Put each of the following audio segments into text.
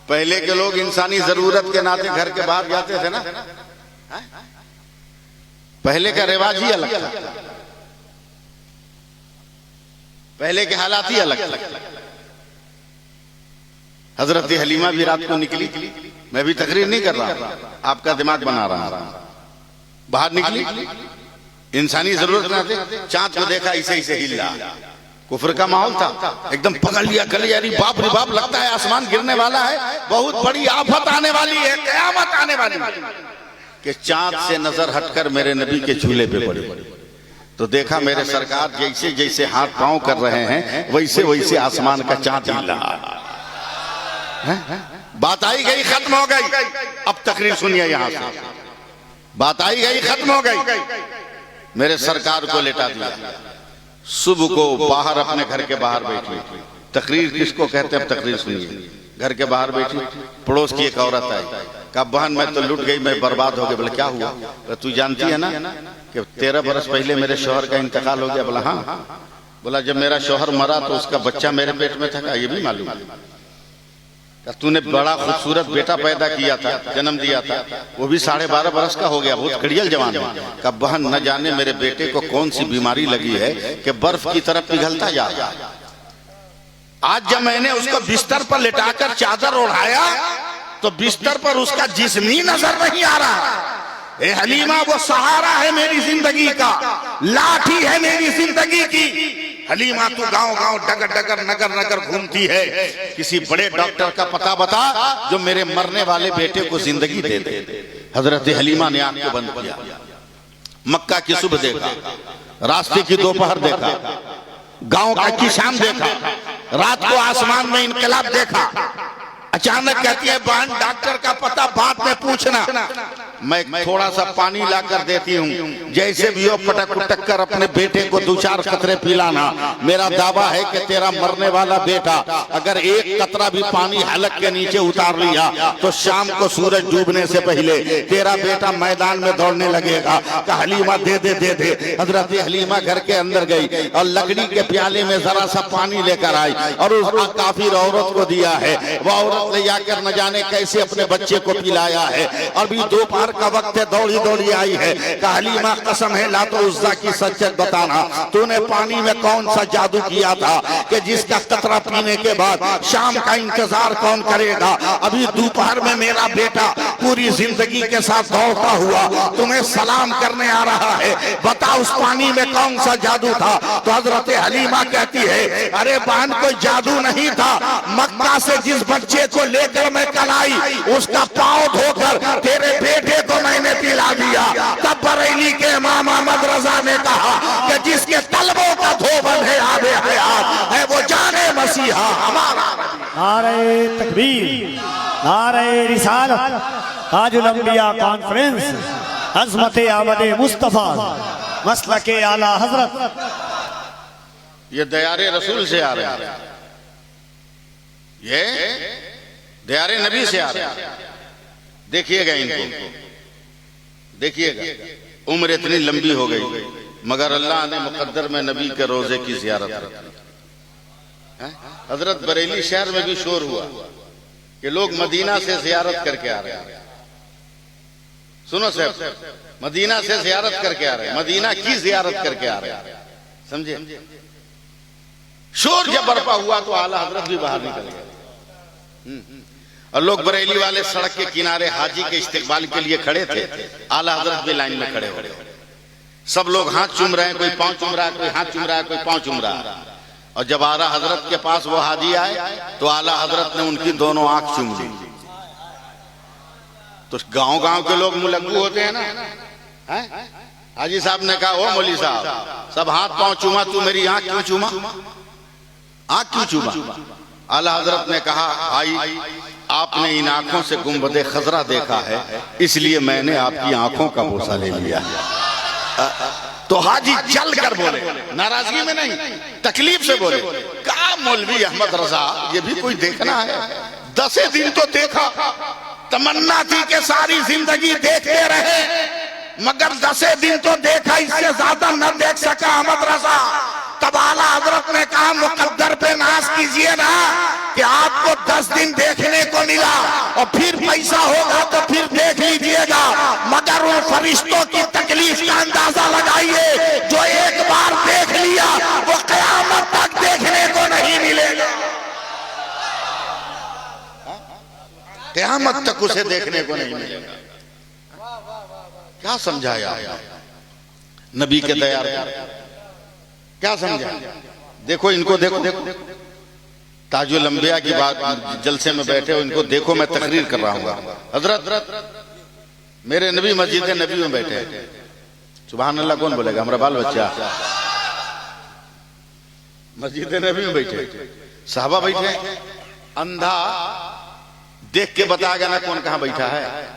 पहले के लोग इंसानी जरूरत के नाते घर के बाहर जाते थे ना, पहले का रिवाज ही अलग था, पहले के हालात ही अलग थे। हजरत हलीमा भी रात को निकली, मैं भी तकरीर नहीं कर रहा, आपका दिमाग बना रहा, बाहर निकली, इंसानी जरूरत ना थे, चांद को देखा इसे इसे हिल रहा, कुफर का माहौल था, एकदम पकड़ लिया गले, यारी बाप रे बाप, लगता है आसमान गिरने वाला है, बहुत बड़ी आफत आने वाली है, कयामत आने वाली है। कि चांद से नजर हटकर मेरे नबी के झूले पे पड़े, तो देखा मेरे सरकार जैसे जैसे हाथ पांव कर रहे हैं वैसे वैसे आसमान का चांद हिल रहा है। बात आई गई, खत्म हो गई। अब तकरीर सुनिए यहां से, बात आई गई, खत्म हो गई। मेरे सरकार को लेटा दिया, सुबह को बाहर अपने घर के बाहर बैठी, तकरीर किसको कहते हैं अब तकरीर सुनिए। घर के बाहर बैठी, पड़ोस की एक औरत आई, कहा बहन मैं तो लुट गई, मैं बर्बाद हो गई। बोले क्या हुआ? तू जानती है ना कि 13 बरस पहले मेरे शौहर का इंतकाल हो गया। बोला हाँ। बोला जब मेरा शौहर मरा तो उसका बच्चा मेरे पेट में था। ये भी मालूम? तूने बड़ा खूबसूरत बेटा पैदा किया था, जन्म दिया था, वो भी 12.5 बरस का हो गया, बहुत खड़ियल जवान है। कब बहन न जाने मेरे बेटे को कौन सी बीमारी लगी है कि बर्फ की तरफ पिघलता जा रहा है। आज जब मैंने उसको बिस्तर पर लिटाकर चादर ओढ़ाया तो बिस्तर पर उसका जिस्म ही नजर नहीं आ रहा। ए हलीमा वो सहारा है मेरी जिंदगी का, लाठी है मेरी जिंदगी की। हलीमा तू गांव गांव डगर डगर नगर नगर घूमती है, किसी बड़े डॉक्टर का पता बता जो मेरे मरने वाले बेटे को जिंदगी दे दे। हजरत हलीमा ने आंख को बंद किया, मक्का की सुबह देखा, रास्ते की दोपहर देखा, गांव का की शाम देखा, रात को आसमान में इनकलाब देखा। अचानक कहती है बहन डॉक्टर का पता बाद में पूछना, मैं थोड़ा सा पानी लाकर देती हूँ, जैसे भी हो पटक पटक कर अपने बेटे को 2-4 कतरे पिलाना। मेरा दावा है कि तेरा मरने वाला बेटा अगर एक कतरा भी पानी हलक के नीचे उतार लिया तो शाम को सूरज डूबने से पहले तेरा बेटा मैदान में दौड़ने लगेगा। का हलीमा दे दे दे दे। हजरत हलीमा घर के अंदर गई और लकड़ी के प्याले में जरा सा पानी लेकर आई और उस काफिर औरत को दिया है। वह औरत ले जाकर न जाने कैसे अपने बच्चे को पिलाया है। और भी दोपहर का वक्त है, दौड़ी दौड़ी आई है। का हलीमा कसम है लात उज़्ज़ा की सच बताना, तूने पानी में कौन सा जादू किया था कि जिसका कतरा पीने के बाद शाम का इंतजार कौन करेगा। अभी दोपहर में मेरा बेटा पूरी जिंदगी के साथ दौड़ता हुआ तुम्हें सलाम करने आ रहा है, बता उस पानी में कौन सा जादू था। तो हजरत हलीमा कहती है अरे बहन कोई जादू नहीं था, मक्का से जिस बच्चे को लेकर मैं कल आई उसका पांव धोकर तेरे बेटे को मैंने पिला दिया। तब बरेली के इमाम अहमद रजा ने कहा कि जिसके तलबों का धोबन है आबे हयात है वो जाने मसीहा हमारा। नारे तकबीर, नारे रिसालत, ताजुल अंबिया कॉन्फ्रेंस, अज़मत आमद मुस्तफा, मसलके आला हजरत। ये दयारे रसूल से आ रहे हैं, ये दयारे नबी से आ रहे हैं। देखिएगा इनको, देखिएगा उम्र इतनी लंबी हो गई मगर अल्लाह ने मुकद्दर में नबी के रोजे की ज़ियारत रखी। हजरत बरेली शहर में भी शोर हुआ कि लोग मदीना से ज़ियारत करके आ रहे हैं। सुनो साहब, मदीना से ज़ियारत करके आ रहे हैं, मदीना की ज़ियारत करके आ रहे हैं, समझे। शोर जब बरपा हुआ तो आला हजरत भी बाहर निकल गए और लोग बरेली वाले सड़क के किनारे हाजी के इस्तेकबाल के लिए खड़े थे। आला हजरत भी लाइन में खड़े हो गए। सब लोग हाथ चूम रहे हैं, कोई पांव चूम रहा है, कोई हाथ चूम रहा है, कोई पांव चूम रहा है। और जब आला हजरत के पास वो हाजी आए तो आला हजरत ने उनकी दोनों आंख चूम ली। तो गांव गांव के लोग मुलग्गू होते हैं ना। हाजी साहब ने कहा ओ मौली साहब, सब हाथ पांव चूमा, तू मेरी आंख क्यों चूमा, आंख क्यों चूमा। आला हजरत ने कहा भाई आपने इन आंखों से गुंबदे खजरा देखा है इसलिए मैंने आपकी आंखों का बोसा ले लिया। तो हाजी जल कर बोले, नाराजगी में नहीं तकलीफ से बोले, कहा मौलवी अहमद रजा ये भी कोई देखना है, 10 दिन तो देखा, तमन्ना थी कि सारी जिंदगी देखते रहे मगर 10 दिन तो देखा, इससे ज्यादा न देख सका अहमद रजा। तब आला हजरत ने कहा मुकद्दर पे नाज कीजिए ना कि आपको 10 दिन देखने को मिला, और फिर पैसा होगा तो फिर देख लीजिएगा, मगर उन फरिश्तों की तकलीफ का अंदाजा लगाइए जो एक बार देख लिया वो कयामत तक देखने को नहीं मिलेगा। कयामत तक उसे देखने को नहीं मिलेगा। क्या समझाया नबी के तैयार, क्या समझा? देखो इनको, देखो ताजुल अंबिया की बात, जलसे में बैठे हो इनको देखो, मैं तकरीर कर रहा हूँ। हजरत मेरे नबी मस्जिद नबी में बैठे हैं, सुभान अल्लाह कौन बोलेगा? हमारा बाल बच्चा मस्जिद नबी में बैठे, साहबा बैठे, अंधा देख के बताएगा ना कौन कहां बैठा है?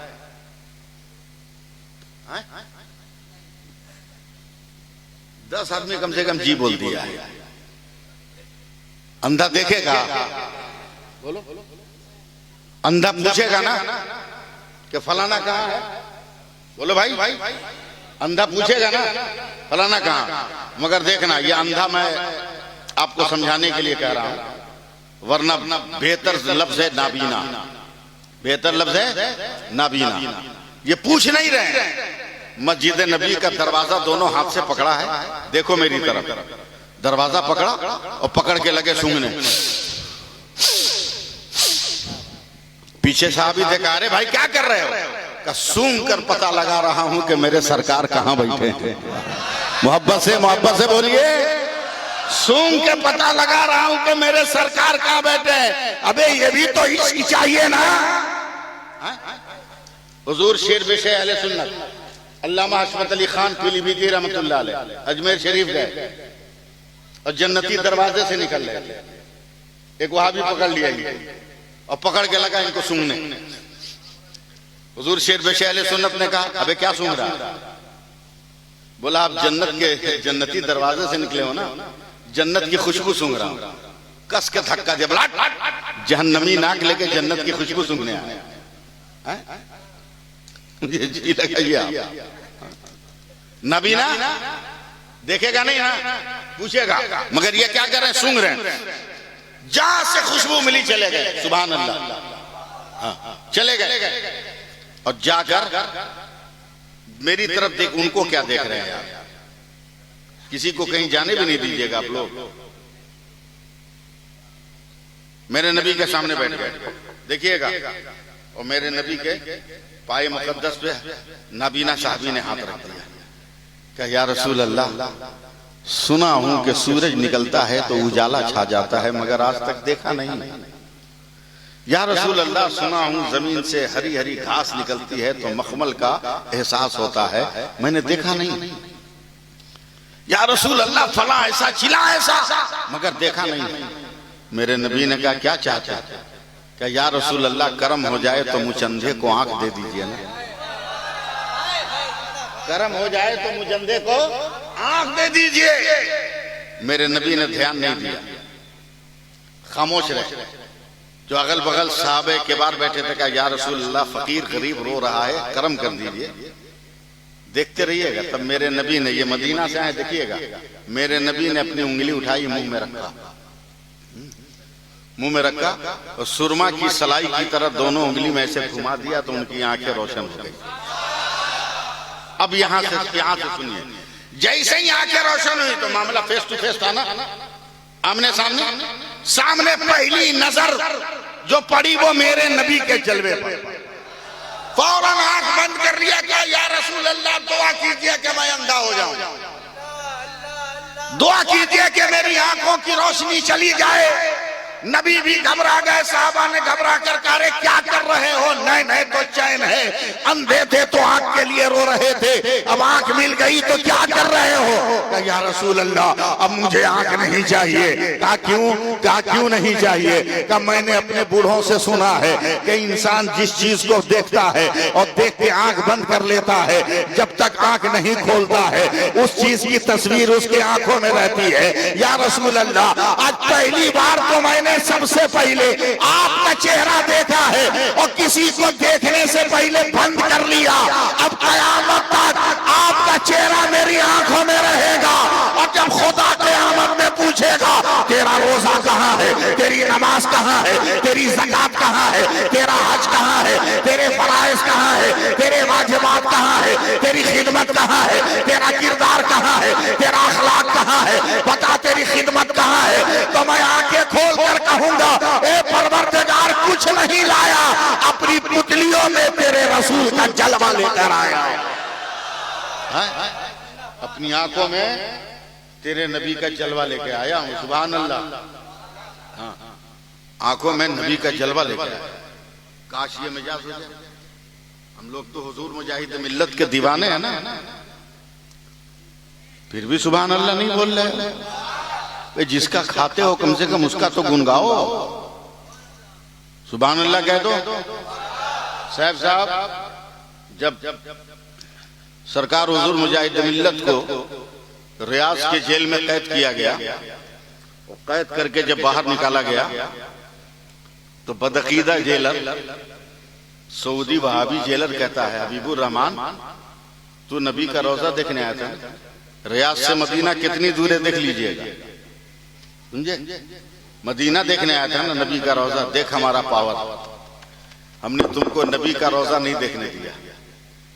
10 आदमी कम से कम जी बोल दिया है। अंधा देखेगा, बोलो, अंधा पूछेगा ना कि फलाना कहां है? बोलो भाई, अंधा पूछेगा ना फलाना कहां? मगर देखना, ये अंधा मैं आपको समझाने के लिए कह रहा हूं, वरना बेहतर लफ्ज है नाबीना, बेहतर लफ्ज है नाबीना। ये पूछ नहीं रहे। मस्जिद नबी का दरवाजा दोनों हाथ से पकड़ा है, देखो मेरी तरफ, दरवाजा पकड़ा और पकड़ के लगे सूंघने। पीछे साहब ही देखा, अरे भाई क्या कर रहे हो? का सूंघ कर पता लगा रहा हूं कि मेरे सरकार कहां बैठे हैं। मोहब्बत से बोलिए, सूंघ के पता लगा रहा हूं कि मेरे सरकार कहां बैठे हैं। अबे ये भी तो इश्क चाहिए ना। हुजूर शेर बेशे अहले सुन्नत अल्लामा हशमत अली खान पीलीभीती रहमतुल्लाह अलैह अजमेर शरीफ गए और जन्नती दरवाजे से निकल रहे थे, एक वहां भी पकड़ लिया और पकड़ के लगा इनको सूंघने। हुजूर शेर बेशे अहले सुन्नत ने कहा, अबे क्या सूंघ रहा? बोला आप जन्नत के जन्नती दरवाजे से निकले हो ना, जन्नत की खुशबू सूंघ रहा हूं। कस के धक्का दे, जहन्नमी नाक लेके जन्नत की खुशबू सूंघने आए। मुझे जी लगा नबी ना देखेगा नहीं ना, पूछेगा, मगर ये क्या कर रहे हैं? सूंघ रहे हैं। जहां से खुशबू मिली चले गए, सुभान अल्लाह, चले गए और जाकर मेरी तरफ देख, उनको क्या देख रहे हैं? किसी को कहीं जाने भी नहीं दीजिएगा आप लोग। मेरे नबी के सामने बैठ गए, देखिएगा, और मेरे नबी के पाए मुकद्दस पे नाबीना साहबी ने हाथ रख दिया, क्या या रसूल अल्लाह, सुना हूं कि सूरज निकलता है तो उजाला छा जाता है, मगर आज तक देखा नहीं। या रसूल अल्लाह, सुना हूं जमीन से हरी हरी घास निकलती है तो मखमल का एहसास होता है, मैंने देखा नहीं। या रसूल अल्लाह, फला ऐसा चिला ऐसा, मगर देखा नहीं। मेरे नबी ने कहा, क्या चाहते हैं? क्या या रसूल अल्लाह, करम हो जाए तो मुचंदे को आंख दे दीजिए ना। करम हो जाए तो मुचंदे को आंख दे दीजिए। मेरे नबी ने ध्यान नहीं दिया, खामोश रहे। जो अगल बगल साहबे के बार बैठे थे, कहा या रसूल अल्लाह, फकीर गरीब रो रहा है, करम कर दीजिए, देखते रहिएगा। तब मेरे नबी ने, ये मदीना से आए, देखिएगा, मेरे नबी ने अपनी उंगली उठाई, मुंह में रखा और सुरमा की सलाई की तरह दोनों उंगली में ऐसे घुमा दिया तो उनकी आंखें रोशन हो गई। अब यहां से सुनिए, जैसे ही आंखें रोशन हुई तो मामला फेस टू फेस था ना, आमने सामने पहली नजर जो पड़ी वो मेरे नबी के जलवे पर। फौरन आंख बंद कर लिया, क्या या रसूल अल्लाह, दुआ कीजिए कि मैं अंधा हो जाऊं, दुआ कीजिए कि मेरी आंखों की रोशनी चली जाए। नबी भी घबरा गए, साहबा ने घबरा कर कहा, अरे क्या कर रहे हो? नहीं तो चैन है, अंधे थे तो आंख के लिए रो रहे थे, अब आंख मिल गई तो क्या कर रहे हो? कहा या रसूल अल्लाह, अब मुझे आंख नहीं चाहिए। कहा क्यों नहीं चाहिए? कहा मैंने अपने बूढ़ों से सुना है कि इंसान जिस चीज को देखता है और देख के आंख बंद कर लेता है, जब तक आंख नहीं खोलता है उस चीज की तस्वीर उसके आंखों में रहती है। या रसूल अल्लाह, आज पहली बार तो मैंने सबसे पहले आपका चेहरा देखा है और किसी को देखने से पहले बंद कर लिया। अब कयामत तक आपका चेहरा मेरी आंखों में रहेगा और जब खुदा कयामत में पूछेगा, तेरा रोजा कहाँ है, तेरी नमाज कहाँ है, तेरी ज़कात कहाँ है, तेरा हज कहाँ है, तेरे फराइज कहाँ है, तेरे वाजिबात कहाँ है, तेरी खिदमत कहाँ है, तेरा किरदार कहाँ है, तेरा अखलाक कहाँ है, बता तेरी खिदमत कहाँ है। तो मैं आंखें खोल कर कहूंगा, ए परवरदिगार कुछ नहीं लाया, अपनी पुतलियों में तेरे रसूल का जलवा लेकर आया। अपनी आंखों में तेरे नबी का जलवा लेके आया हूं। सुभान अल्लाह। हाँ, आंखों में नबी का जलवा लेके आया। काश ये मिजाज हो जाए। हम लोग तो हुजूर मुजाहिद मिल्लत के दीवाने हैं ना, फिर भी सुभान अल्लाह नहीं बोल रहे। जिसका खाते हो कम से कम उसका तो गुन गाओ, सुभान अल्लाह कह दो। साहब जब सरकार हुजूर मुजाहिद मिल्लत को रियाज के जेल में कैद किया गया, कैद करके जब बाहर निकाला गया तो बदअकीदा जेलर, सऊदी वहाबी जेलर कहता है, हबीबुर रहमान तू नबी का रोजा देखने आया था, रियाज से मदीना कितनी दूर है देख लीजिएगा, समझे? मदीना देखने आया था ना, नबी का रोजा देख हमारा पावर, हमने तुमको नबी का रोजा नहीं देखने दिया।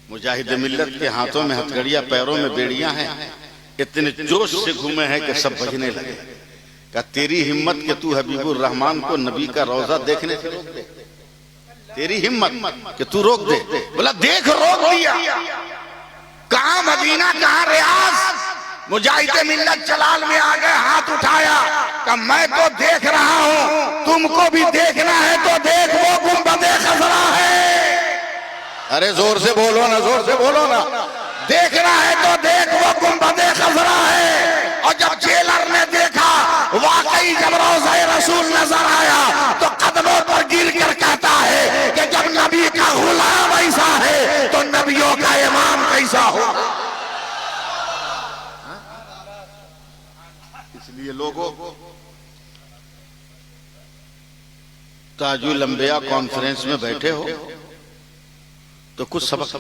मुजाहिद मिल्लत के हाथों में हथकड़ियां, पैरों में बेड़ियां हैं, इतने जोश से घूमे हैं कि सब बजने लगे। क्या तेरी हिम्मत कि तू हबीबुर रहमान को नबी का रोजा देखने से रोक दे? तेरी हिम्मत कि तू रोक दे? बोला देख रोक दिया। कहां मदीना, कहां रियाज? मुजाहिद मिल्लत जलाल में आ गए, हाथ उठाया कि मैं तो देख रहा हूं, तुमको भी देखना है तो देख, वो गुंबदे खजरा है। अरे जोर से बोलो ना, जोर से बोलो ना। देखना है तो देख, वो गुंबदे खजरा है। और जब जेलर ने देखा, वाकई जब रोज़ा रसूल नजर आया तो कदमों पर गिर कर कहता है कि जब नबी का गुलाम ऐसा है तो नबियों का इमाम कैसा होगा। इसलिए लोगों, ताजुल अंबिया कॉन्फ्रेंस में बैठे हो तो कुछ सबक।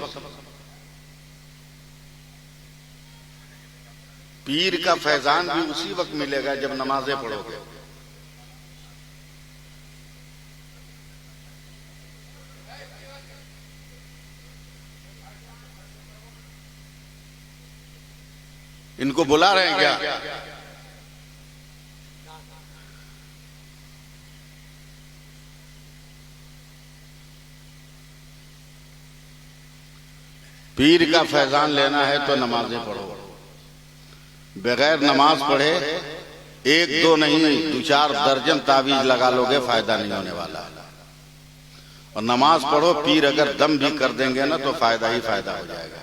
पीर का फैजान भी उसी वक्त मिलेगा जब नमाजें पढ़ोगे। इनको बुला रहे हैं क्या? पीर का फैजान लेना है तो नमाजें पढ़ो। बगैर नमाज पढ़े एक दो नहीं 2-4 दर्जन तावीज लगा लोगे, फायदा नहीं होने वाला। और नमाज पढ़ो, पीर अगर दम भी कर देंगे ना तो फायदा ही फायदा हो जाएगा,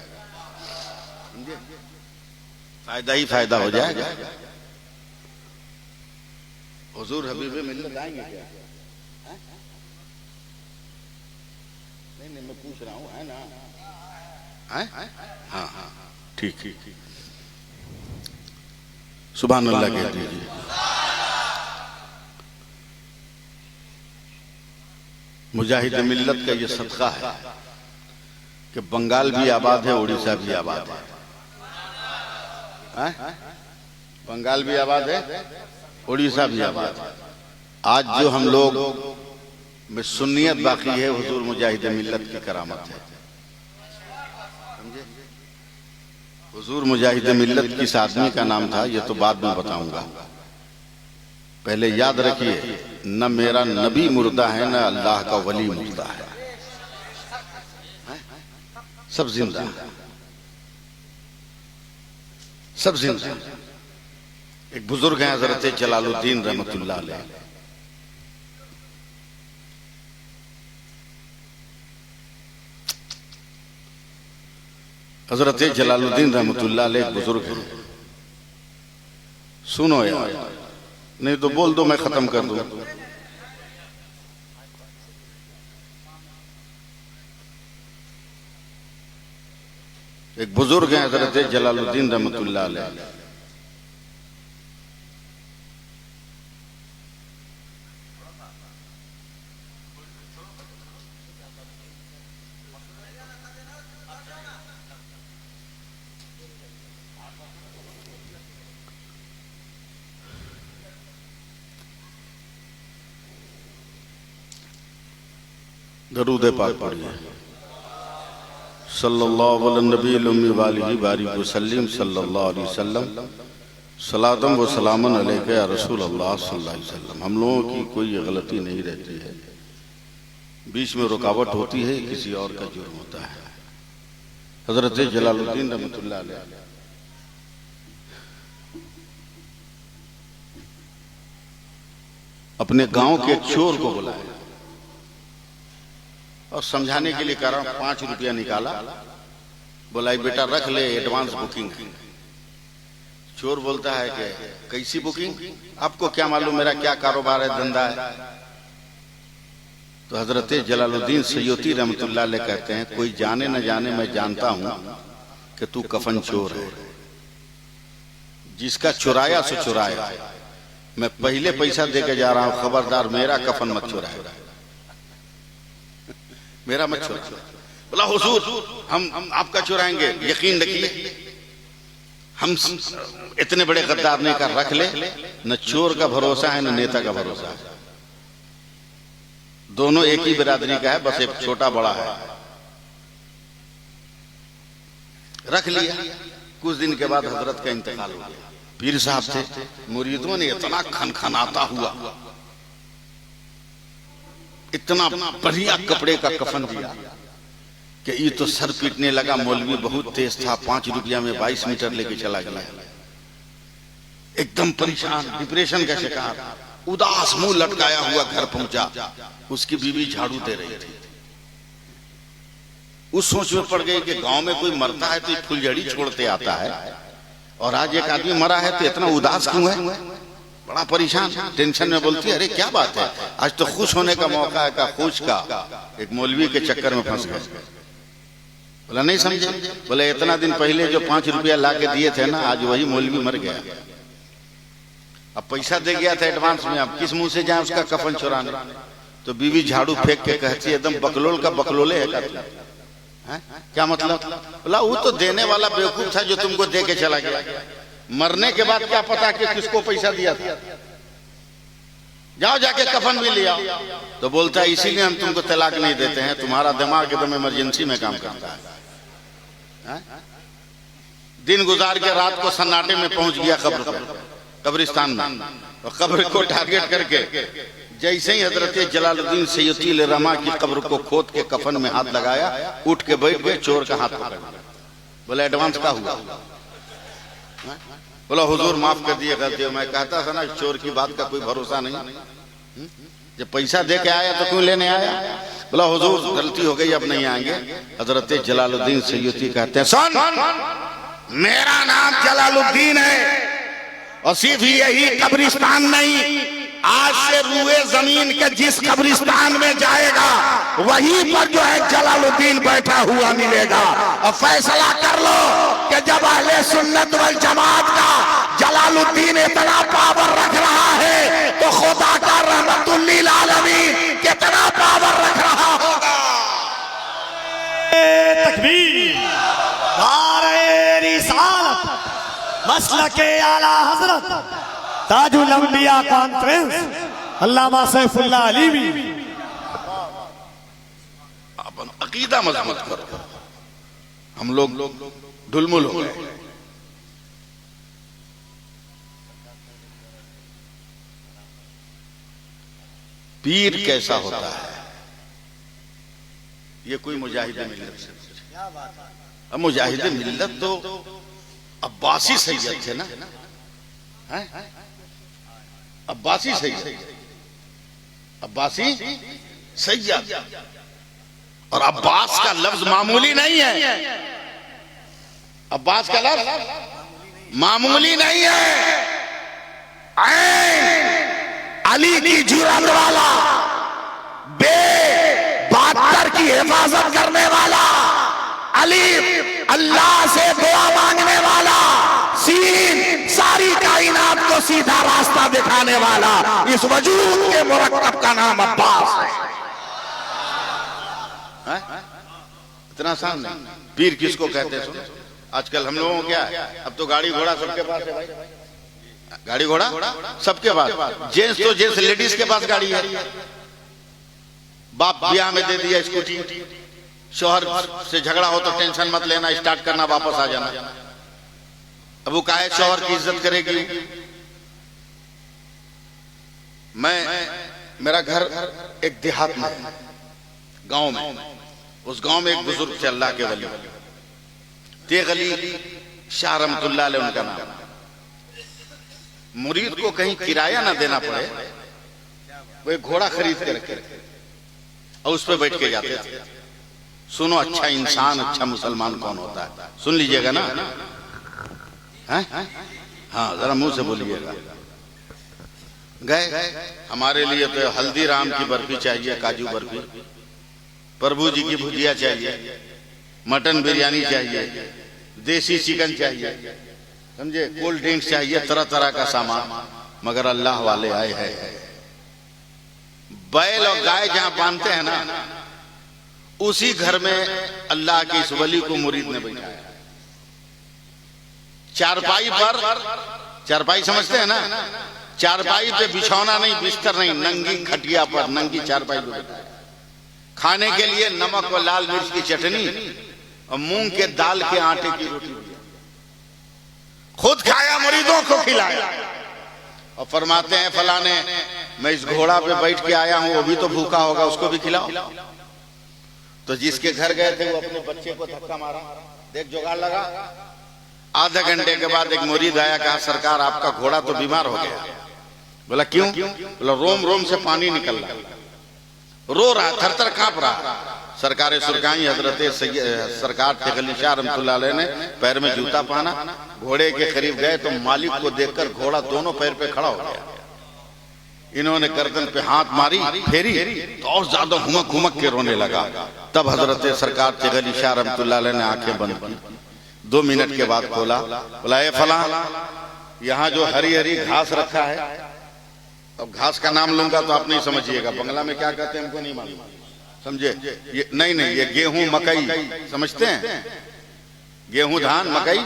फायदा ही फायदा हो जाएगा। हुजूर हबीब मिल्लत आएंगे क्या? नहीं मैं पूछ रहा हूँ, है ना? हाँ हाँ ठीक ठीक। सुभान अल्लाह कह दीजिए। मुजाहिद मिल्लत का ये सदका है कि बंगाल भी आबाद है, उड़ीसा भी आबाद है, बंगाल भी आबाद है, उड़ीसा भी आबाद है। आज जो हम लोग में सुन्नियत बाकी है, हुजूर मुजाहिद मिल्लत की करामत है। हुजूर मुजाहिद मिल्लत किस आदमी का नाम था ये तो बाद में बताऊंगा। पहले याद रखिए, न मेरा नबी मुर्दा है न अल्लाह का वली मुर्दा है, सब जिंदा, सब जिंदा। एक बुजुर्ग हैं हजरत जलालुद्दीन रहमतुल्लाह अलैह, हजरत जलालुद्दीन रहमतुल्लाह अलैह बुजुर्ग हैं। सुनो यार, नहीं तो बोल दो मैं खत्म कर दूं। एक बुजुर्ग हैं हजरत जलालुद्दीन रहमतुल्लाह अलैह, दरूद पाक पढ़िए। सल्लल्लाहु अलैहि नबील उम्मी वालिही बारिक वसल्लम सल्लल्लाहु अलैहि वसल्लम सलातम व सलामन अलैका या रसूल अल्लाह सल्लल्लाहु अलैहि वसल्लम। हम लोगों की कोई गलती नहीं रहती है, बीच में रुकावट होती है, किसी और का जुर्म होता है। हजरत जलालुद्दीन रहमतुल्लाह अलैह अपने गांव के एक चोर को बुलाया और समझाने के लिए कहा, 5 रुपया निकाला, बोला बेटा रख ले, एडवांस बुकिंग। चोर बोलता है कि कैसी बुकिंग, आपको क्या मालूम मेरा क्या कारोबार है, धंधा है। तो हजरत जलालुद्दीन सैय्यदी रहमतुल्लाह अलैह कहते हैं, कोई जाने न जाने मैं जानता हूं कि तू कफन चोर है, जिसका चुराया सो चुराया, मैं पहले पैसा देके जा रहा हूं, खबरदार मेरा कफन मत चुराए, मेरा मत चुराए। बोला हुजूर हम आपका चुराएंगे, यकीन रखिए हम इतने बड़े गद्दार नहीं कर, रख ले, न चोर का भरोसा है न नेता का भरोसा है, दोनों एक ही बिरादरी का है, बस एक छोटा बड़ा है। रख लिया। कुछ दिन के बाद हजरत का इंतकाल हो गया। पीर साहब थे, मुरीदों ने इतना खनखनाता हुआ इतना बढ़िया कपड़े का कफन दिया कि ये तो सर पीटने लगा। मौलवी बहुत तेज था, 5 रुपया में 22 मीटर लेके चला गया। एकदम परेशान, डिप्रेशन का शिकार, उदास, मुंह लटकाया हुआ घर पहुंचा। उसकी बीवी झाड़ू दे रही थी। उस सोच में पड़ गई कि गांव में कोई मरता है तो फुलझड़ी छोड़ते आता है, और आज एक आदमी मरा है तो इतना उदास क्यों है। बड़ा परेशान, टेंशन में बोलती है, अरे क्या बात है, आज तो खुश होने का मौका है। का खुश का एक मौलवी के चक्कर में फंस गए। बोला नहीं समझे। बोले इतना दिन पहले जो 5 रुपया ला के दिए थे ना, आज वही मौलवी मर गया। अब पैसा दे गया था एडवांस में, अब किस मुंह से जाए उसका कफन चुराने। तो बीवी झाड़ू फेंक के कहती है, एकदम बकलोल का बकलोले है का, क्या मतलब। बोला वो तो देने वाला बेवकूफ था जो तुमको दे के चला गया, मरने के बाद क्या पता कि किसको पैसा दिया था, जाओ जाके कफन भी लिया। तो बोलता है इसीलिए हम तुमको तलाक नहीं देते हैं, तुम्हारा दिमाग एकदम इमरजेंसी में काम करता है। दिन गुजार के रात को सन्नाटे में पहुंच गया कब्रिस्तान में, और कब्र को टारगेट करके जैसे ही हजरत जलालुद्दीन सैय्यदी रहमा की कब्र को खोद के कफन में हाथ लगाया, उठ के बैठ गए, चोर का हाथ पकड़ लिया। बोला एडवांस का हुआ। बोला हुजूर माफ कर दिए गलती, मैं कहता था ना चोर की बात का कोई भरोसा नहीं, जब पैसा दे के आया तो क्यों लेने आया। बोला हुजूर गलती हो गई, अब नहीं आएंगे। हजरत जलालुद्दीन सैय्यदी कहते हैं, सुन मेरा नाम जलालुद्दीन है, और सिर्फ यही कब्रिस्तान नहीं, आज से रूए जमीन के जिस कब्रिस्तान में जाएगा वहीं पर जो है जलालुद्दीन बैठा हुआ मिलेगा। और फैसला कर लो कि जब अहले सुन्नत वल जमात का जलालुद्दीन इतना पावर रख रहा है तो खुदा का रहमतुल्लिल आलमीन कितना पावर रख रहा होगा। तकबीर, नारे रिसालत, मसलके आला हजरत ताजुल अंबिया कॉन्फ्रेंस अल्लामा सैफुल्लाह अलीवी। अपन अकीदा मजबूत करो, हम लोग ढुलमुल हो गए। पीर कैसा होता है ये कोई मुजाहिद मिल्लत से पूछे। अब मुजाहिद मिल्लत तो अब्बासी सैयद थे ना, अब्बासी सैयद, अब्बासी सैयद, और अब्बास का लफ्ज मामूली नहीं है, अब्बास का लफ्ज मामूली नहीं है। अली की जुरात वाला, बे-72 की हिफाजत करने वाला, अली अल्लाह से दुआ मांगने वाला, सीन सारी कायनात को सीधा रास्ता दिखाने वाला, इस वजूद के मुरक्कब का नाम अब्बास है। इतना आसान नहीं। पीर किसको कहते हैं सुनो। आजकल हम लोगों को क्या है, अब तो गाड़ी घोड़ा सबके पास है भाई, गाड़ी घोड़ा सबके पास, जेंट्स तो जेंट्स, लेडीज के पास गाड़ी है। बाप ब्याह में दे दिया स्कूटी, शौहर से झगड़ा हो तो टेंशन मत लेना, स्टार्ट करना, वापस आ जाना। अब वो काहे शौहर की इज्जत करेगी। मेरा घर एक देहात में, गांव में, उस गांव में एक बुजुर्ग थे अल्लाह के वली, तेग अली शाह रहमतुल्लाह अलैह उनका नाम। मुरीद को कहीं किराया ना देना पड़े, वो एक घोड़ा खरीद के रखे और उस पर बैठ के जाते थे। सुनो, अच्छा इंसान, अच्छा मुसलमान कौन होता है, सुन लीजिएगा ना, हैं? हाँ, जरा मुंह से बोलिएगा। गए, हमारे लिए तो हल्दीराम की बर्फी चाहिए, काजू बर्फी, प्रभु जी की भुजिया चाहिए, मटन बिरयानी चाहिए, देसी चिकन चाहिए, समझे, कोल्ड ड्रिंक्स चाहिए, तरह तरह का सामान। मगर अल्लाह वाले आए हैं, बैल और गाय जहां बांधते हैं ना, उसी घर में अल्लाह के इस वली को मुरीद ने बैठाया। चारपाई पर, चारपाई समझते हैं ना, चारपाई पे बिछौना नहीं, बिस्तर नहीं, नंगी खटिया पर, नंगी चारपाई पे बैठाया। खाने के लिए नमक और लाल मिर्च की चटनी और मूंग के दाल के आटे की रोटी दिया, खुद खाया, मुरीदों को खिलाया। और फरमाते हैं फलाने, मैं इस घोड़ा पे बैठ के आया हूं, वो भी तो भूखा होगा, उसको भी खिलाओ। तो जिसके घर गए थे वो अपने बच्चे को धक्का मारा, देख जुगाड़ लगा। आधा घंटे के बाद एक मुरीद आया, कहा सरकार आपका घोड़ा तो बीमार हो गया। बोला क्यों? बोला रोम रोम से पानी निकल रहा, रो रहा, थर थर कांप रहा। सरकार सुरकाई हजरत सरकार तेग अली शाह रहमतुल्लाह अलैह ने पैर में जूता पहना, घोड़े के करीब गए तो मालिक को देखकर घोड़ा दोनों पैर पे खड़ा हो गया। इन्होंने गर्दन पे हाथ मारी, फेरी तो और ज्यादा हुमक हुमक के रोने लगा। तब हजरत सरकार तेग अली शाह रहमतुल्लाह अलैह ने आंखें बंद की, 2 मिनट के बाद खोला। बोला ए फला, यहाँ जो हरी हरी घास रखा है, अब घास का नाम लूंगा तो आप नहीं समझिएगा, बंगला में क्या कहते हैं हमको नहीं मालूम, समझे? ये नहीं, ये गेहूं मकई समझते हैं, गेहूं धान मकई,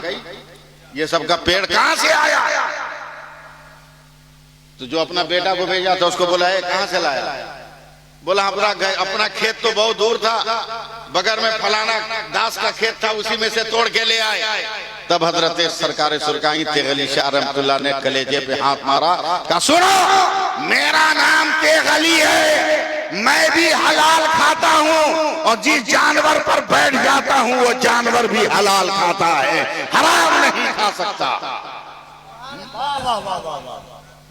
ये सब का पेड़ कहां से आया? तो जो अपना बेटा को भेजा था उसको बोला है कहां से लाया? बोला अपना खेत तो बहुत दूर था, बगैर में फलाना दास का खेत था, उसी में से तोड़ के ले आए। तब हजरत सरकार सुरकाई तेग अली शाह रहमतुल्लाह ने कलेजे पे हाथ मारा, कहा सुनो, मेरा नाम तेग अली है, मैं भी हलाल खाता हूँ और जिस जानवर पर बैठ जाता हूँ वो जानवर भी हलाल खाता है, हराम नहीं खा सकता।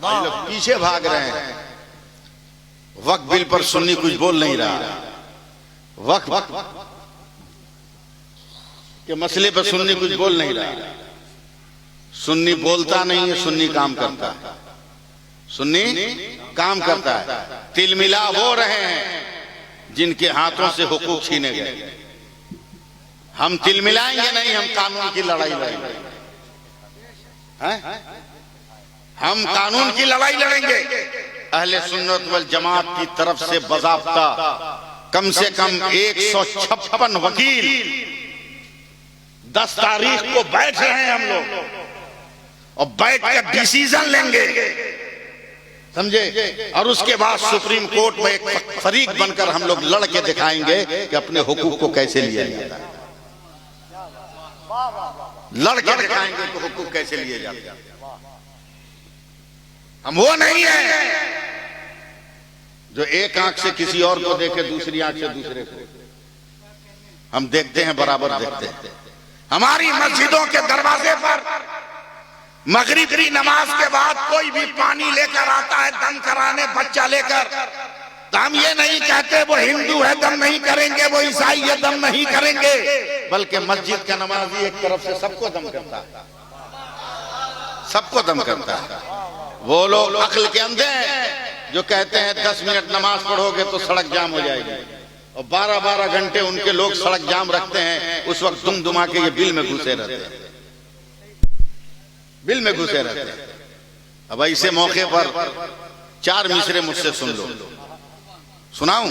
लोग पीछे भाग रहे हैं, वक्त बिल पर सुन्नी कुछ बोल नहीं रहा, वक्त के मसले पर सुन्नी कुछ बोल नहीं रहा। सुन्नी बोलता नहीं है, सुन्नी काम करता है, सुन्नी काम करता है। तिलमिला वो रहे हैं जिनके हाथों से हुकूक छीने गए। हम तिलमिलाएंगे नहीं, हम कानून की लड़ाई लड़ेंगे, हम कानून की लड़ाई लड़ेंगे। अहले सुन्नत वल जमात की तरफ से बाज़ाब्ता कम से कम 156 वकील 10 तारीख को बैठ रहे हैं हम लोग, और बैठ कर डिसीजन लेंगे, समझे? और उसके बाद सुप्रीम कोर्ट में एक फरीक बनकर हम लोग लड़ के दिखाएंगे कि अपने हुकूक को कैसे लिया जाता है, लड़ के दिखाएंगे कि हुकूक कैसे लिए जाते हैं। हम वो नहीं है जो एक आंख से किसी और को देखे, दूसरी आंख से दूसरे को। हम देखते हैं, बराबर देखते हैं। हमारी मस्जिदों के दरवाजे पर मगरिब की नमाज के बाद कोई भी पानी लेकर आता है दम कराने, बच्चा लेकर, तो हम ये नहीं कहते वो हिंदू है दम नहीं करेंगे, वो ईसाई है दम नहीं करेंगे, बल्कि मस्जिद का नमाजी एक तरफ से सबको दम करता है, सबको दम करता है। वो लोग अक्ल के अंधे हैं जो कहते हैं 10 मिनट नमाज पढ़ोगे तो सड़क जाम हो जाएगी, और 12-12 घंटे उनके लोग सड़क जाम रखते हैं। उस वक्त दुम दुमा के ये बिल में घुसे रहते हैं, बिल में घुसे रहते हैं। अब ऐसे मौके पर 4 मिसरे मुझसे सुन लो, सुनाऊं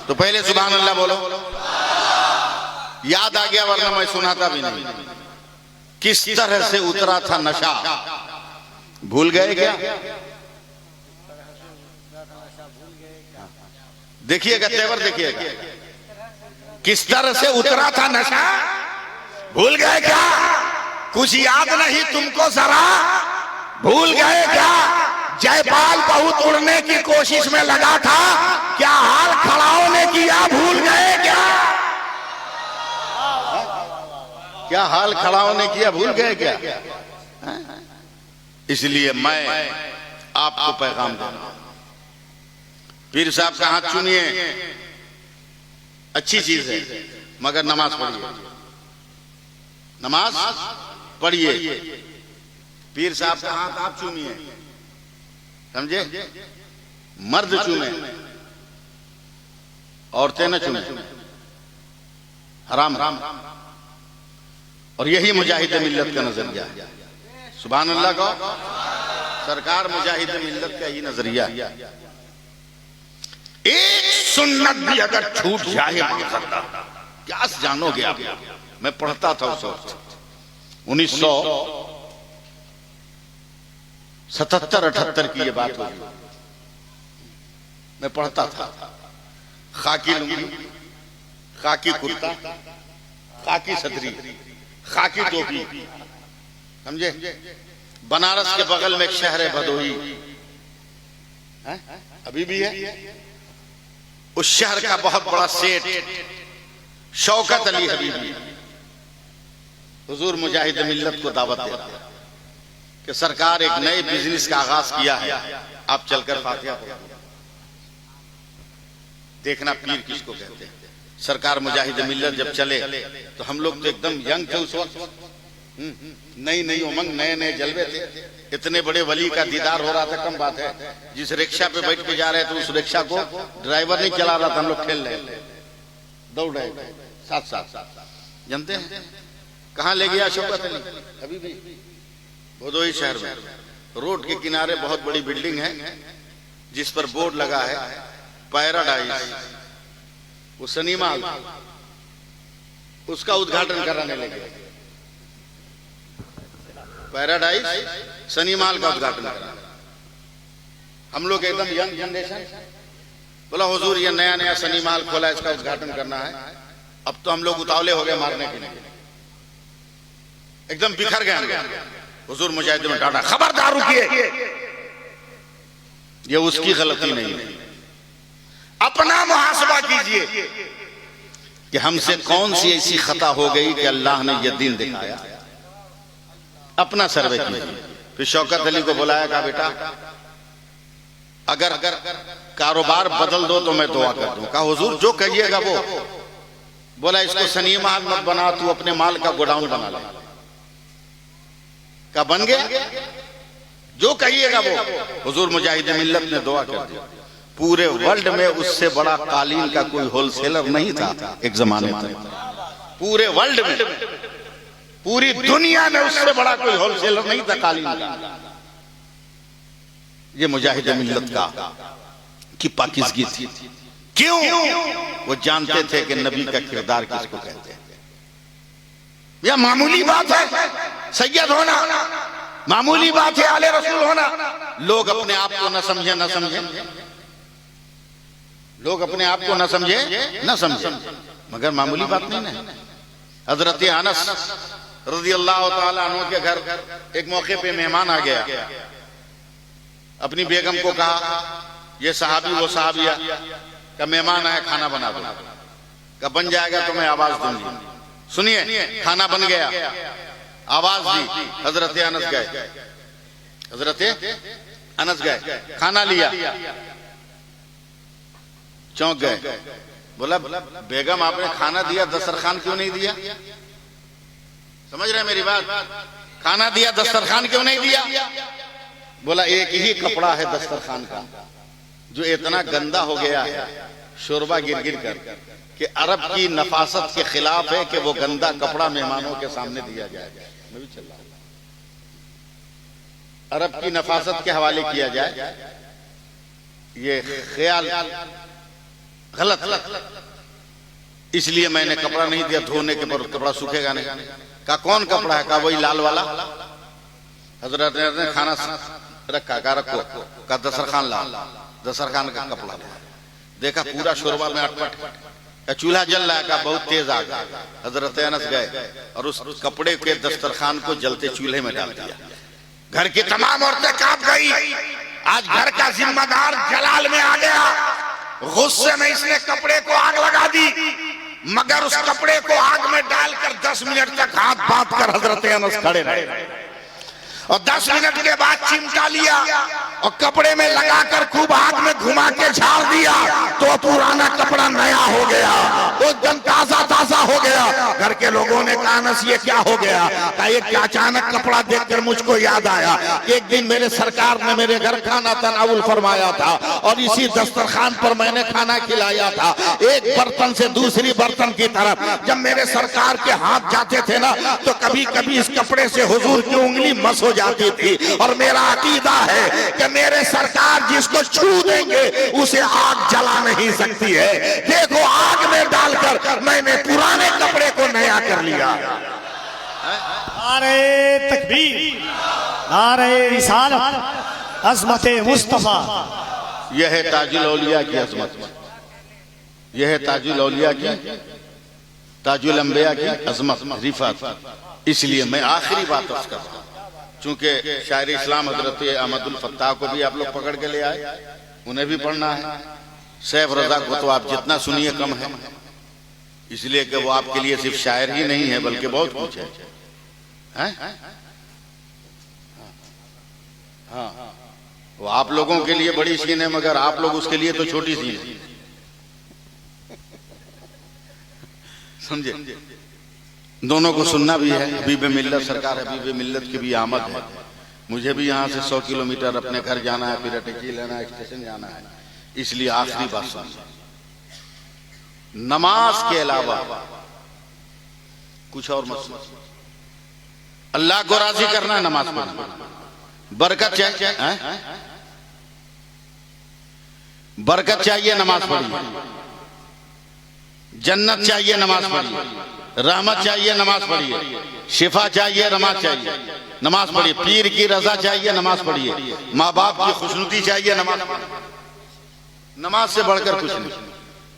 तो पहले सुभान अल्लाह बोलो, याद आ गया वरना मैं सुनाता भी नहीं। किस तरह से उतरा था नशा, भूल गए क्या? देखिएगा तेवर, देखिएगा किस तरह से उतरा था नशा, भूल गए क्या? कुछ याद नहीं तुमको जरा, भूल गए क्या? जयपाल बहुत उड़ने की कोशिश में लगा था, क्या हाल खड़ाओं ने किया, भूल गए क्या? क्या हाल खड़ाओं ने किया, भूल गए क्या? इसलिए मैं आपको पैगाम दे रहा हूं, पीर साहब का हाथ चूमिए, अच्छी चीज है, मगर नमाज पढ़िए, नमाज पढ़िए। पीर साहब का हाथ आप चूमिए, समझे? मर्द चूमे, औरतें न चूमे, हराम। और यही मुजाहिद मिल्लत का नजरिया है। सुभान अल्लाह का, सरकार मुजाहिद मिल्लत का ही नजरिया। एक सुन्नत भी अगर छूट जाए क्या जानोगे आप? मैं पढ़ता था उस वक्त 1977-78 की ये बात होगी, मैं पढ़ता था। खाकी लुंगी, खाकी कुर्ता, खाकी सदरी, खाकी टोपी, समझे? बनारस के बगल में एक शहर है भदोही, अभी भी है। उस शहर का बहुत बड़ा सेठ शौकत अली हबीबी हुजूर मुजाहिद मिल्लत को दावत देता है कि सरकार एक नए बिजनेस का आगाज किया है, आप चलकर फातिहा पढ़ो, देखना पीर किसको कहते हैं। सरकार मुजाहिद मिल्लत जब चले तो हम लोग तो एकदम यंग थे उस वक्त, नई नई उमंग, नए नए जलवे थे। इतने बड़े वली का दीदार हो रहा था, कम बात है। जिस रिक्शा पे बैठ के जा रहे थे उस रिक्शा को ड्राइवर नहीं चला रहा था, हम लोग खेल रहे थे, दौड़ रहे थे साथ साथ। जानते हैं कहां ले गया शौकत अली? अभी भी भदोही शहर में रोड के किनारे बहुत बड़ी बिल्डिंग है जिस पर बोर्ड लगा है पैराडाइज, वो सिनेमा हॉल, उसका उद्घाटन कराने लगे। पैराडाइज सिनेमा हॉल का उद्घाटन करा। हम लोग एकदम यंग जनरेशन बोला हुजूर ये नया नया सिनेमा हॉल खोला, इसका उद्घाटन करना है। अब तो हम लोग उतावले हो गए मारने के लिए, एकदम बिखर गए। हुजूर मुजाहिद में डांटा, खबरदार रुकिए, ये उसकी गलती नहीं है, अपना मुहासबा कीजिए कि हमसे कौन सी ऐसी खता हो गई कि अल्लाह ने यह दिन दिखाया। अपना सर्वे कीजिए। फिर शौकत अली को बुलाया, कहा बेटा अगर कारोबार बदल दो तो मैं दुआ कर दूं। कहा हुजूर जो कहिएगा वो। बोला इसको सिनेमा हॉल मत बना, तू अपने माल का गोडाउन बना ले। कहा बन गया, जो कहिएगा वो। हुजूर मुजाहिद मिल्लत ने दुआ कर दी। पूरे वर्ल्ड में उससे बड़ा कालीन का कोई होलसेलर नहीं था एक जमाने में, पूरे वर्ल्ड में, पूरी दुनिया में उससे बड़ा कोई होलसेलर नहीं था कालीन का। ये मुजाहिद मिल्लत का की पाकीज़गी थी। क्यों? वो जानते थे कि नबी का किरदार किसको कहते हैं। यह मामूली बात है सैयद होना, मामूली बात है आले रसूल होना। लोग अपने आप को न समझे, न समझे, लोग अपने आप को न समझे, न समझे, मगर मामूली बात नहीं है। हजरत अनस रज़ियल्लाहु ताला अन्हु के घर एक मौके पे मेहमान आ गया। अपनी बेगम को कहा ये सहाबी वो सहाबिया का मेहमान आया, खाना बना दो। का बन जाएगा तो मैं आवाज दूंगी। सुनिए, खाना बन गया, आवाज दी, हजरत अनस गए, हजरत अनस गए, खाना लिया, चौंक गए। बोला बेगम आपने खाना दिया, दस्तरखान क्यों नहीं दिया? समझ रहे मेरी बात? खाना दिया, दस्तरखान क्यों नहीं दिया? बोला एक ही कपड़ा है दस्तरखान का जो इतना गंदा हो गया है शोरबा गिर गिर कर कि अरब की नफासत के खिलाफ है कि वो गंदा कपड़ा मेहमानों के सामने दिया जाए। मैं भी चल रहा हूं, अरब की नफासत के हवाले किया जाए, ये ख्याल गलत। इसलिए मैंने कपड़ा नहीं दिया, धोने के पर कपड़ा सूखेगा नहीं। का कौन कपड़ा है? का वही लाल वाला। हजरत ने खाना रखा, का रखो, का दस्तरखान ला, दस्तरखान का कपड़ा। देखा पूरा शोरबा में अटपट, चूल्हा जल रहा है का बहुत तेज आग। हजरत अनस गए और उस कपड़े के दस्तरखान को जलते चूल्हे में डाल दिया। घर की तमाम औरतें कांप गई। आज घर का जिम्मेदार जलाल में आ गया। गुस्से में इसने कपड़े को आग लगा दी, मगर उस कपड़े को आग में डालकर 10 मिनट तक हाथ बांध कर हजरत अनस खड़े रहे और 10 मिनट के बाद चिमटा लिया और कपड़े में लगाकर खूब आग में घुमा के झाड़ दिया तो पुराना कपड़ा नया हो गया, वो एकदम ताजा ताजा हो गया। घर के लोगों ने कहा अनस ये क्या हो गया? कहा ये क्या अचानक कपड़ा देखकर मुझको याद आया कि एक दिन मेरे सरकार ने मेरे घर खाना तनावुल फरमाया था और इसी दस्तरखान पर मैंने खाना खिलाया था। एक बर्तन से दूसरी बर्तन की तरफ जब मेरे सरकार के हाथ जाते थे ना तो कभी कभी इस कपड़े से हुजूर की उंगली मस हो जाती थी। और मेरा अकीदा है कि मेरे सरकार जिसको छू देंगे उसे आग जला नहीं सकती है। देखो आग में डालकर मैंने पुराने कपड़े को नया कर लिया। नारे तकबीर, नारे रिसालत, अज़मत मुस्तफा। यह है ताजुल औलिया की अजमत, यह है ताजुल औलिया की, ताजुल अंबिया की अजमत रिफात। इसलिए मैं आखिरी बात अर्ज कर रहा हूं, चूंकि शायर इस्लाम हजरत अहमदुल फत्ताह को भी आप लोग पकड़ के ले आए, उन्हें भी पढ़ना है। सैफ रजा को तो आप जितना सुनिए कम है, इसलिए कि वो आपके लिए सिर्फ शायर ही नहीं है बल्कि बहुत कुछ है। हाँ, वो आप लोगों के लिए बड़ी सीन है मगर आप लोग उसके लिए तो छोटी सीन है, समझे? दोनों को सुनना भी है। हबीब मिल्लत सरकार हबीब मिल्लत की भी आमद है। मुझे भी यहाँ से 100 किलोमीटर अपने घर जाना है, फिर टिकी लेना है, स्टेशन जाना है। इसलिए आखिरी बात सुन, नमाज के अलावा कुछ और मत। अल्लाह को राजी करना है, नमाज पढ़ना, बरकत चाहिए, बरकत चाहिए नमाज पढ़िए, जन्नत चाहिए नमाज पढ़िए, रहमत चाहिए नमाज पढ़िए, शिफा चाहिए नमाज चाहिए, नमाज पढ़िए। पीर की रजा चाहिए नमाज पढ़िए, माँ बाप की खुशनुदी चाहिए नमाज पढ़िए। नमाज से बढ़कर कुछ नहीं।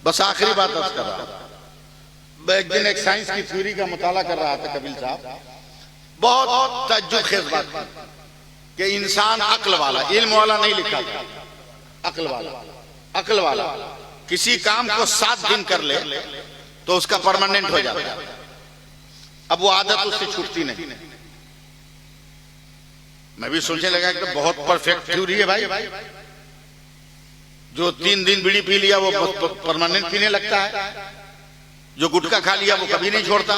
बस आखिरी बात अर्ज कर रहा था। एक दिन एक साइंस की थ्योरी का मुताला कर रहा था कपिल साहब, बहुत तज्जुब खेज बात कि इंसान अक्ल वाला, इल्म वाला नहीं लिखा था, अक्ल वाला, अक्ल वाला किसी काम को 7 दिन कर ले तो उसका परमानेंट हो जाता है। अब वो आदत उससे छूटती नहीं। मैं भी सोचने लगा कि तो बहुत परफेक्ट थ्योरी है भाई। जो 3 दिन बीड़ी पी लिया वो परमानेंट पीने लगता है, जो गुटखा खा लिया वो कभी नहीं छोड़ता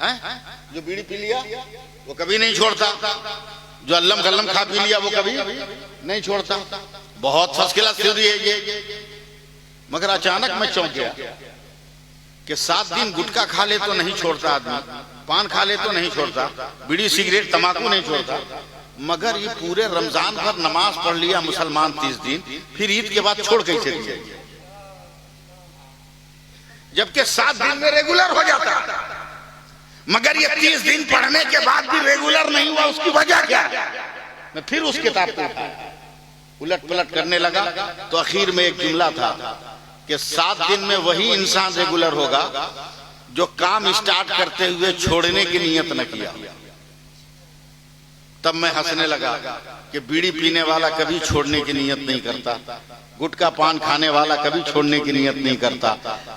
है, जो बीड़ी पी लिया वो कभी नहीं छोड़ता, जो अल्लम गल्लम खा पी लिया वो कभी नहीं छोड़ता। बहुत फर्स्ट क्लास थ्योरी है ये। मगर अचानक मैं चौंक गया कि 7 दिन गुटखा खा ले तो नहीं छोड़ता आदमी, पान खा ले तो नहीं छोड़ता, बीड़ी सिगरेट तंबाकू नहीं छोड़ता, मगर ये पूरे रमजान भर नमाज पढ़ लिया मुसलमान 30 दिन, फिर ईद के बाद छोड़ कैसे दिया? जबकि 7 दिन में रेगुलर हो जाता, मगर ये 30 दिन पढ़ने के बाद भी रेगुलर नहीं हुआ। उसकी वजह क्या है? मैं फिर उस किताब को उलट पलट करने लगा तो आखिर में एक जुमला था कि 7 दिन में वही इंसान रेगुलर होगा जो काम स्टार्ट करते हुए छोड़ने की नियत न किया। तब मैं हंसने लगा कि बीड़ी पीने वाला कभी छोड़ने की नियत नहीं करता, गुटखा पान खाने वाला कभी छोड़ने की नियत नहीं करता,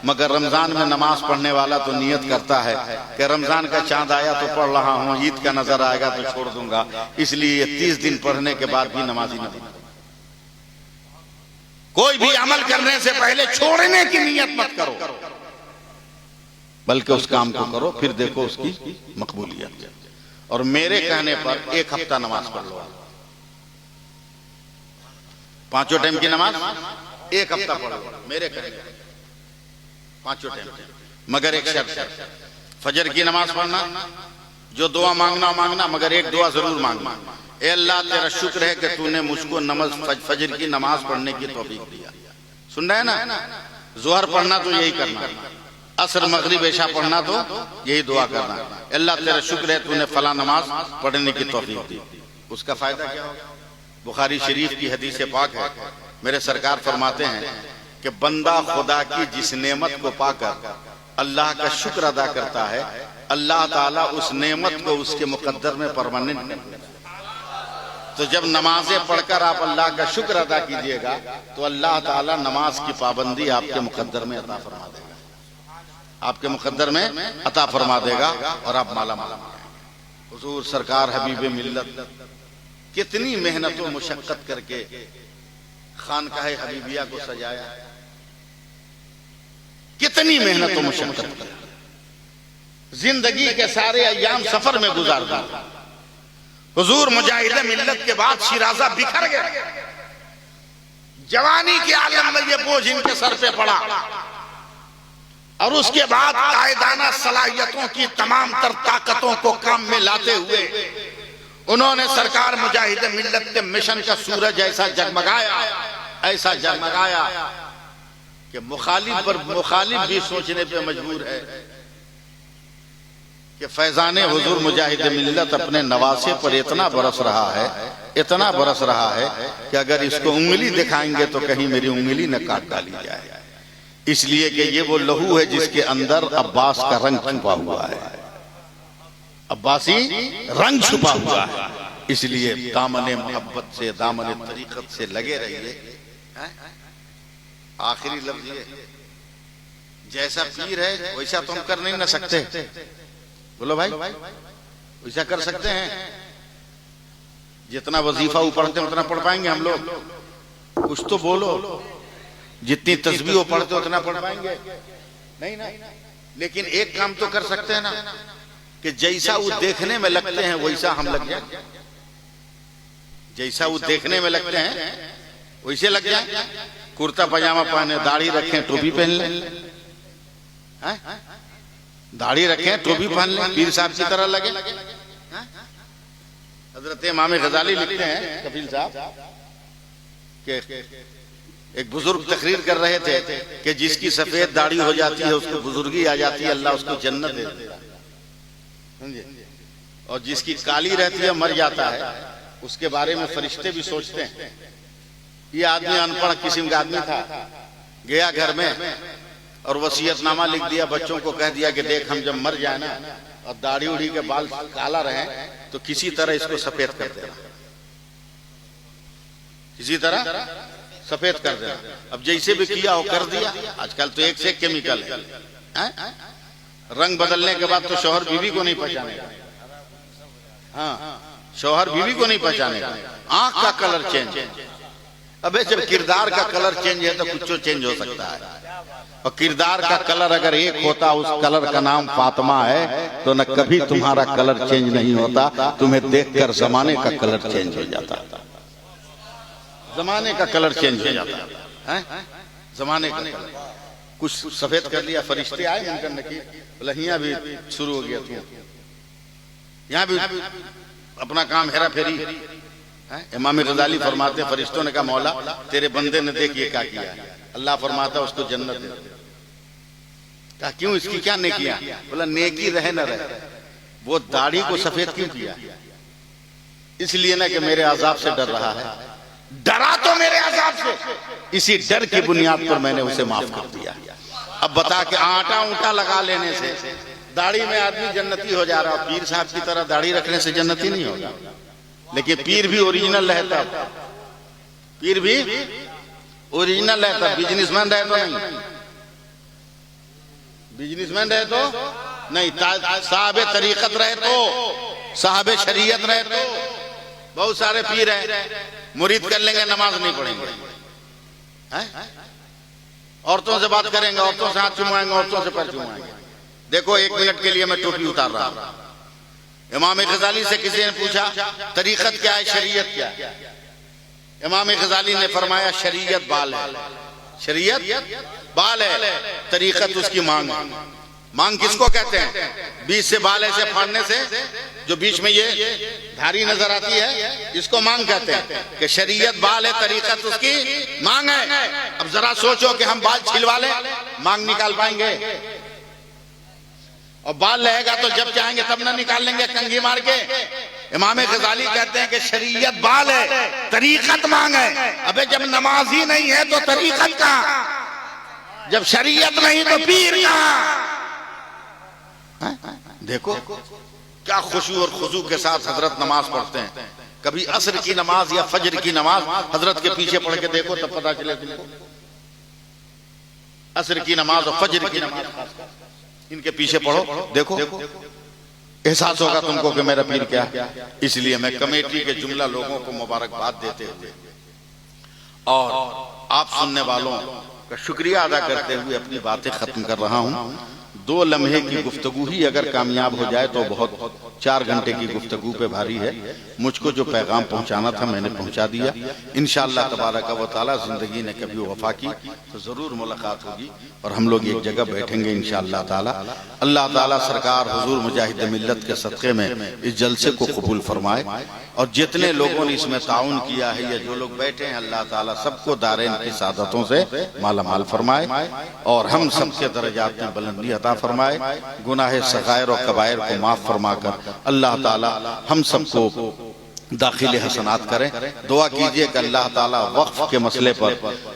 मगर रमजान में नमाज पढ़ने वाला तो नियत करता है कि रमजान का चांद आया तो पढ़ रहा हूँ, ईद का नजर आएगा तो छोड़ दूंगा। इसलिए 30 दिन पढ़ने के बाद भी नमाजी नहीं। कोई भी अमल करने से पहले छोड़ने की नियत मत करो, बल्कि उस काम को करो, फिर देखो उसकी मकबूलियत। और मेरे कहने पर 1 हफ्ता नमाज पढ़ लो, 5 टाइम की नमाज 1 हफ्ता पढ़ लो, मेरे कहने पर 5 टाइम। मगर एक शर्त है, फजर की नमाज पढ़ना, जो दुआ मांगना मांगना, मगर एक दुआ जरूर मांगना, ए अल्लाह तेरा शुक्र है कि तूने मुझको फजर की नमाज पढ़ने की तौफीक दिया। सुन रहे हैं ना? जोहर पढ़ना तो यही करना, असर मगरिब ऐशा पढ़ना तो यही दुआ करना, अल्लाह तेरा शुक्र है तूने फला नमाज पढ़ने की तौफीक दी। उसका फायदा क्या होगा? बुखारी शरीफ की हदीस पाक है, मेरे सरकार फरमाते हैं कि बंदा खुदा की जिस नेमत को पाकर अल्लाह का शुक्र अदा करता है, अल्लाह ताला उस नेमत को उसके मुकद्दर में परमानेंट कर देता है। तो जब नमाजें पढ़कर आप अल्लाह का शुक्र अदा कीजिएगा तो अल्लाह ताला नमाज की पाबंदी आपके मुकद्दर में अता फरमा देगा, आपके मुकद्दर में अता फरमा देगा और आप माला माला मांगेंगे। हुजूर सरकार हबीब मिल्लत कितनी मेहनत और मुशक्कत करके खानकाह हबीबिया को सजाया, कितनी मेहनत और मुशक्कत कर, जिंदगी के सारे अय्याम सफर में गुजार दिए। हुजूर मुजाहिद मिल्लत के बाद शिराजा बिखर गया, जवानी के आलम में ये बोझ इनके सर पे पड़ा और उसके बाद कायदाना सलाहियतों की तमाम तर ताकतों को काम में लाते हुए उन्होंने सरकार मुजाहिद मिल्लत के मिशन का सूरज ऐसा जगमगाया, ऐसा जगमगाया कि मुखालिफ भी सोचने पे मजबूर है कि फैजाने हुजूर मुजाहिद मिल्लत अपने नवासे पर इतना बरस रहा है, इतना बरस रहा है कि अगर इसको उंगली दिखाएंगे तो कहीं मेरी उंगली न काट डाली जाए, इसलिए कि ये वो लहू है जिसके अंदर अब्बास का रंग छुपा हुआ है, अब्बासी रंग छुपा हुआ है। इसलिए दामने मोहब्बत से, दामने तरीकत से लगे रहिए। आखिरी लफ्ज ये, जैसा पीर है वैसा तुम कर नहीं ना सकते, बोलो भाई वैसा कर सकते हैं? जितना वजीफा पढ़ते हैं उतना पढ़ पाएंगे हम लोग? कुछ तो बोलो। जितनी तस्बीह पढ़ते उतना पढ़ पाएंगे? नहीं ना। लेकिन एक काम तो कर सकते हैं ना कि जैसा वो देखने में लगते हैं वैसा हम लग जाए, जैसा वो देखने में लगते हैं वैसे लग जाए। कुर्ता पजामा पहने, दाढ़ी रखें, टोपी पहन लें, दाढ़ी रखें, टोपी पहन लें, पीर साहब की तरह लगे। हजरत इमाम गजाली लिखते हैं, कफील साहब के एक बुजुर्ग तकरीर कर रहे थे कि जिसकी सफेद दाढ़ी हो जाती है उसको बुजुर्गी आ जाती है, अल्लाह उसको जन्नत दे देता है, और जिसकी काली रहती है मर जाता है, उसके बारे में फरिश्ते भी सोचते हैं। ये आदमी अनपढ़ किस्म का आदमी था, गया घर में और वसीयतनामा लिख दिया, बच्चों को कह दिया कि देख हम जब मर जाए ना और दाढ़ी उड़ी के बाल काला रहे तो किसी तरह इसको सफेद कर देना, किसी तरह सफेद कर देना। अब जैसे भी किया हो कर दिया। आजकल तो एक से एक केमिकल है, रंग बदलने के बाद तो शौहर बीवी को नहीं पहचानेगा। हाँ, शौहर बीवी को नहीं पहचानेगा। आंख का कलर चेंज, अबे जब किरदार का कलर चेंज है तो कुछ तो चेंज हो सकता है, और किरदार का कलर अगर एक होता, उस कलर का नाम फातिमा है, तो न कभी तुम्हारा कलर चेंज नहीं होता, तुम्हें देखकर जमाने का कलर चेंज हो जाता, जमाने का कलर चेंज हो जाता है, जमाने का कलर। कुछ सफेद कर लिया, फरिश्ते आए मुनकर नकीर, बोला यहाँ भी शुरू हो गया, तू यहाँ भी अपना काम हेरा फेरी। इमाम गजाली फरमाते, फरिश्तों ने कहा मौला तेरे बंदे ने देख ये क्या किया, अल्लाह फरमाता उसको जन्नत दे। कहा क्यों, इसकी क्या नेकियां? बोला नेकी रहे न रहे, वो दाढ़ी को सफेद क्यों किया? इसलिए ना कि मेरे अजाब से डर रहा है, डरा तो मेरे अजाब से, इसी डर की बुनियाद पर मैंने उसे माफ कर दिया। अब बता के आटा ऊंटा लगा लेने से दाढ़ी में आदमी जन्नती हो जा रहा, पीर साहब की तरह दाढ़ी रखने से जन्नती नहीं होगा। लेकिन पीर भी ओरिजिनल रहता, पीर भी ओरिजिनल रहता, बिजनेसमैन रहे तो नहीं, बिजनेसमैन रहे तो नहीं, साहब तरीकत रहे तो, साहब शरीयत रहे तो। बहुत सारे पीर हैं, मुरीद कर लेंगे, नमाज नहीं पढ़ेंगे, औरतों से बात करेंगे, औरतों से हाथ चुमाएंगे, औरतों से पैर चुमाएंगे। देखो 1 मिनट के लिए मैं टोपी उतार रहा हूं। इमाम गजाली से किसी ने पूछा तरीकत क्या है, शरीयत क्या है? इमाम गजाली ने फरमाया शरीयत बाल है, शरीयत बाल है, तरीकत उसकी मांग है। मांग किसको कहते हैं? बीच से बाल ऐसे फाड़ने से जो बीच में ये धारी नजर आती है, इसको मांग कहते हैं। कि शरीयत बाल है, तरीकत उसकी मांग है। अब जरा सोचो कि हम बाल छिलवा लें, मांग निकाल पाएंगे? और बाल रहेगा तो जब चाहेंगे तब ना निकाल लेंगे कंघी मार के। इमाम गजाली कहते हैं कि शरीयत बाल है, तरीकत मांग है। अबे जब नमाज ही नहीं है तो तरीकत कहां? जब शरीयत नहीं तो पीर कहां? देखो क्या खुशू और खुशू के साथ हजरत नमाज पढ़ते हैं। कभी असर की नमाज या फजर की नमाज हजरत के पीछे पढ़ के देखो, तब पता चले तुमको। असर की नमाज और फजर की नमाज इनके पीछे पढ़ो, देखो एहसास होगा तुमको कि मेरा पीर क्या। इसलिए मैं कमेटी के जुमला लोगों को मुबारकबाद देते हुए और आप सुनने वालों का शुक्रिया अदा करते हुए अपनी बातें खत्म कर रहा हूं। 2 लम्हे की गुफ्तगू ही अगर कामयाब हो जाए तो बहुत, 4 घंटे की गुफ्तगू पे भारी है। मुझको जो पैगाम पहुंचाना था मैंने पहुंचा दिया। इंशाअल्लाह तबारक व तआला जिंदगी ने कभी वफा की तो जरूर मुलाकात होगी और हम लोग एक जगह बैठेंगे इंशाअल्लाह ताला। अल्लाह ताला सरकार हुजूर मुजाहिद मिल्लत के सदक़े में इस जलसे को कबूल फरमाए और जितने लोगों ने इसमें ताउन किया है या जो लोग बैठे हैं, अल्लाह ताला सबको दारैन की सादतों से माला माल फरमाए और हम सबके दर्जात में बुलंदी अता फरमाए। गुनाह सगायर और कबायर को माफ फरमाकर अल्लाह ताला हम सबको दाखिल हसनात करें। दुआ कीजिए कि अल्लाह ताला वक्फ के मसले पर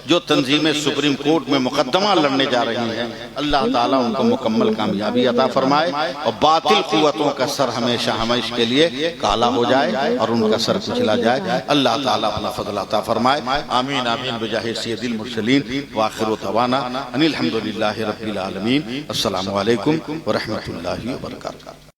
जो तंजीमें सुप्रीम कोर्ट में मुकदमा लड़ने जा रही हैं, अल्लाह ताला उनको मुकम्मल कामयाबी अता फरमाए और बातिल कुव्वतों का सर हमेशा हमेशा के लिए काला हो जाए और उनका सर कुचला जाए। अल्लाह ताला अपना फजल अता फरमाए। आमीन आमीन बिजाहि सय्यदिल मुरसलीन व आखिरु दवाना अनिल हम्दुलिल्लाहि रब्बिल आलमीन। अस्सलामु अलैकुम व रहमतुल्लाहि व बरकातहू।